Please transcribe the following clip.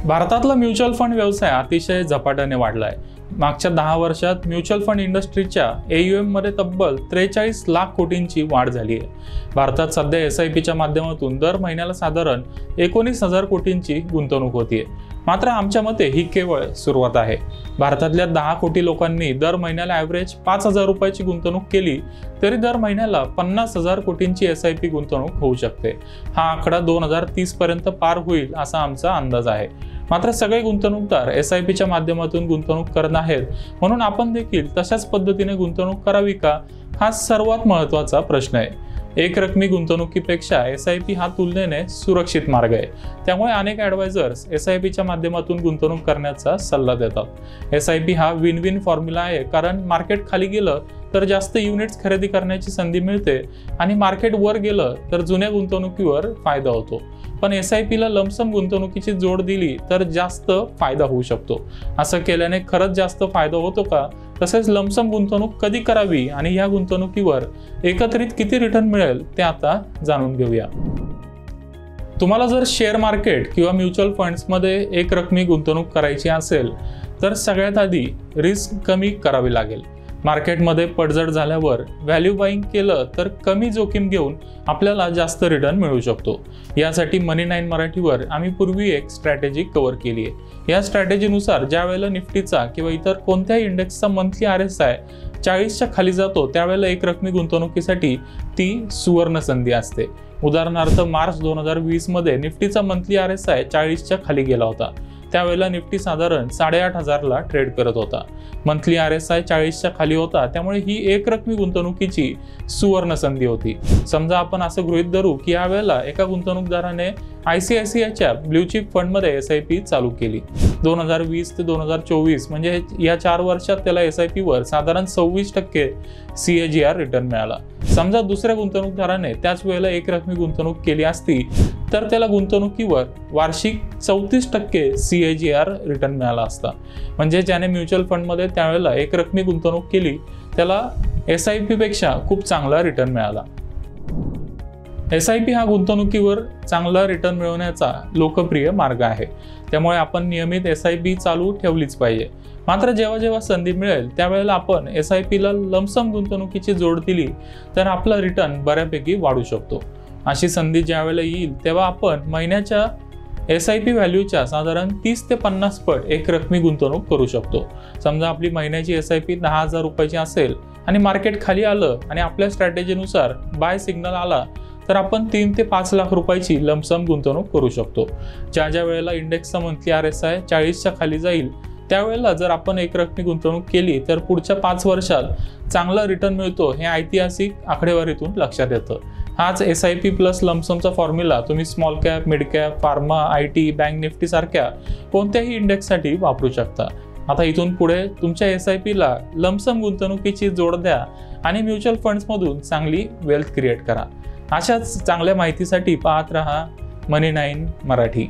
भारतातला mutual fund व्यवसाय अतिशय झपाट्याने वाढला आहे। मागच्या 10 वर्षात म्युच्युअल फंड इंडस्ट्रीच्या AUM मध्ये तब्बल 43 लाख कोटींची वाढ झाली आहे। भारतात सध्या SIPच्या माध्यमातून दर महिन्याला साधारण 19,000 कोटींची गुंतवणूक होते। मात्र आमच्या मते ही केवळ सुरुवात आहे। भारतातल्या 10 कोटी लोकांनी दर महिन्याला ॲव्हरेज 5,000 रुपयाची गुंतवणूक केली तरी दर महिन्याला 50,000 कोटींची SIP गुंतवणूक होऊ शकते। हा आकडा 2030 पर्यंत पार होईल असा आमचा अंदाज आहे। मात्र सगळे गुंतवणूकदार SIPच्या माध्यमातून गुंतवणूक करत आहेत, म्हणून आपण देखील तशाच पद्धतीने गुंतवणूक करावी का, हा सर्वात महत्त्वाचा प्रश्न आहे। एक रकमी गुंतवणुकीपेक्षा SIP हा तुलनेने सुरक्षित मार्ग आहे। त्यामुळे अनेक ॲडवायझर्स SIPच्या माध्यमातून गुंतवणूक करण्याचा सल्ला देतात। SIP हा विन विन फॉर्म्युला आहे, कारण मार्केट खाली गेलं तर जास्त युनिट्स खरेदी करण्याची संधी मिळते आणि मार्केट वर गेलं तर जुन्या गुंतवणुकीवर फायदा होतो। पण SIPला लमसम गुंतवणुकीची जोड दिली तर जास्त फायदा होऊ शकतो। असं केल्याने खरंच जास्त फायदा होतो का? तसेच लमसम गुंतवणूक कधी करावी आणि या गुंतवणुकीवर एकत्रित किती रिटर्न मिळेल ते आता जाणून घेऊया। तुम्हाला जर शेअर मार्केट किंवा म्युच्युअल फंड्समध्ये एक रकमी गुंतवणूक करायची असेल तर सगळ्यात आधी रिस्क कमी करावी लागेल। मार्केटमध्ये पडझड झाल्यावर व्हॅल्यू बाईंग केलं तर कमी जोखीम घेऊन आपल्याला जास्त रिटर्न मिळू शकतो। यासाठी मनी9 मराठीवर आम्ही पूर्वी एक स्ट्रॅटेजी कव्हर केली आहे। या स्ट्रॅटेजीनुसार ज्या वेळेला निफ्टीचा किंवा इतर कोणत्याही इंडेक्सचा मंथली RSI 40च्या खाली जातो त्यावेळेला एक रकमी गुंतवणुकीसाठी ती सुवर्ण संधी असते। उदाहरणार्थ मार्च 2020 मध्ये निफ्टीचा मंथली RSI 40च्या खाली गेला होता। त्यावेळेला निफ्टी साधारण 8,500ला ट्रेड करत होता। मंथली RSI 40च्या खाली होता, त्यामुळे ही एक रकमी गुंतवणुकीची सुवर्ण संधी होती। समजा आपण असं गृहीत धरू की यावेळेला एका गुंतवणूकदाराने ICICIच्या ब्ल्यू चिप फंडमध्ये SIP चालू केली। 2020 ते 2024 म्हणजे या 4 वर्षात त्याला SIP वर साधारण 26% CAGR रिटर्न मिळाला। समजा दुसऱ्या गुंतवणूकदाराने त्याच वेळेला एक रकमी गुंतवणूक केली असती तर त्याला गुंतवणुकीवर वार्षिक 34% CAGR रिटर्न मिळाला असता। म्हणजे ज्याने म्युच्युअल फंडमध्ये त्यावेळेला एक रकमी गुंतवणूक केली त्याला SIP पेक्षा खूप चांगला रिटर्न मिळाला। SIP हा गुंतवणुकीवर चांगला रिटर्न मिळवण्याचा लोकप्रिय मार्ग आहे, त्यामुळे आपण नियमित SIP चालू ठेवलीच पाहिजे। मात्र जेव्हा जेव्हा संधी मिळेल त्यावेळेला आपण SIPला लमसम गुंतवणुकीची जोड दिली तर आपला रिटर्न बऱ्यापैकी वाढू शकतो। अशी संधी ज्यावेळेला येईल तेव्हा आपण महिन्याच्या SIP व्हॅल्यूच्या साधारण 30 ते 50 पट एक रकमी गुंतवणूक करू शकतो। समजा आपली महिन्याची SIP 10,000 रुपयाची असेल आणि मार्केट खाली आलं आणि आपल्या स्ट्रॅटेजीनुसार बाय सिग्नल आला तर आपण 3 ते 5 लाख रुपयाची लमसम गुंतवणूक करू शकतो। ज्या वेळेला इंडेक्सचा मंथली RSI 40च्या खाली जाईल त्यावेळेला जर आपण एक रकमी गुंतवणूक केली तर पुढच्या 5 वर्षात चांगला रिटर्न मिळतो हे ऐतिहासिक आकडेवारीतून लक्षात येतं। हाच SIP प्लस लमसमचा फॉर्म्युला तुम्ही small cap, mid cap, pharma, IT, bank Nifty सारख्या कोणत्याही इंडेक्ससाठी वापरू शकता। आता इथून पुढे तुमच्या SIPला लमसम गुंतवणुकीची जोड द्या आणि म्युच्युअल फंड्समधून चांगली वेल्थ क्रिएट करा। अशाच चांगल्या माहितीसाठी पाहत रहा मनी9 मराठी।